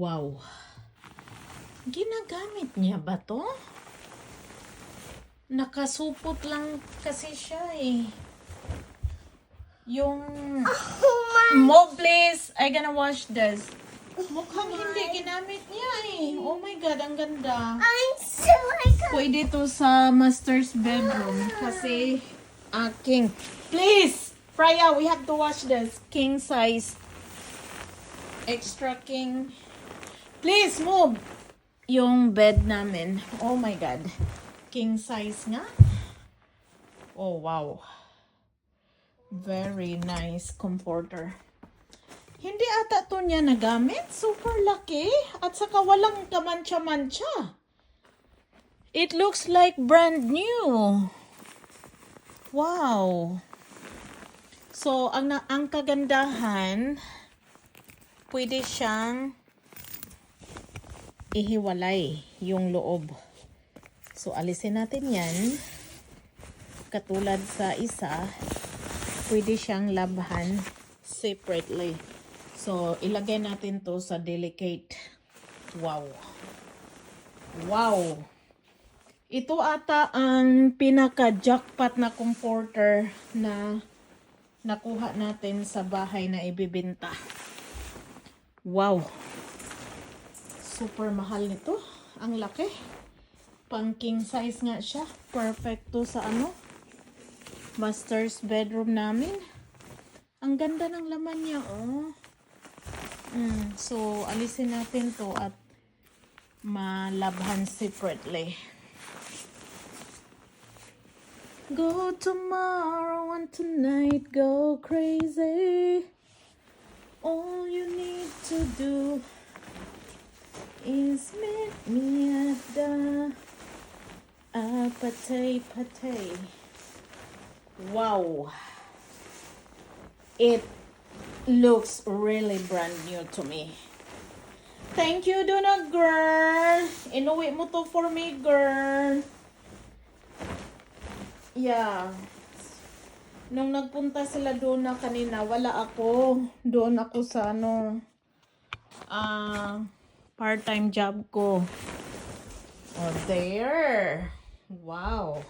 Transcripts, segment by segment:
Wow. Ginagamit niya ba to? Nakasupot lang kasi siya eh. Yung Mo, please. I gonna wash this. Mukhang hindi ginamit niya eh. Oh my God, ang ganda. I'm so like Pwede to sa master's bedroom kasi king. Please, Freya, we have to wash this. King size. Extra king. Please move. Yung bed namin. Oh my God. King size nga. Oh wow. Very nice comforter. Hindi ata to niya nagamit. Super laki. At saka walang kamantsa-mantsa. It looks like brand new. Wow. So, ang kagandahan, pwede siyang ihiwalay yung loob. So, alisin natin yan. Katulad sa isa, pwede siyang labhan separately. So, ilagay natin to sa delicate. Wow. Wow. Ito ata ang pinaka-jackpot na comforter na nakuha natin sa bahay na ibibenta. Wow. Super mahal nito. Ang laki. Pang king size nga siya. Perfecto sa master's bedroom namin. Ang ganda ng laman niya, oh. So, alisin natin to at malabhan separately. Go tomorrow and tonight go crazy. All you need to do is meet me at the Pate. Wow. It looks really brand new to me. Thank you, Donna girl. Inuwi mo to for me, girl. Yeah. Nung nagpunta sila doon na kanina, wala ako. Doon ako sa part-time job ko. Oh, there. Wow.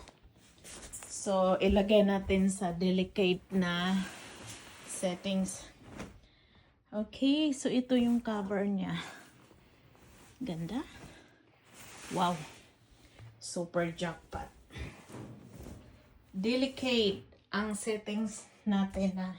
So, ilagay natin sa delicate na settings. Okay, so ito yung cover niya. Ganda. Wow. Super jackpot. Delicate ang settings natin na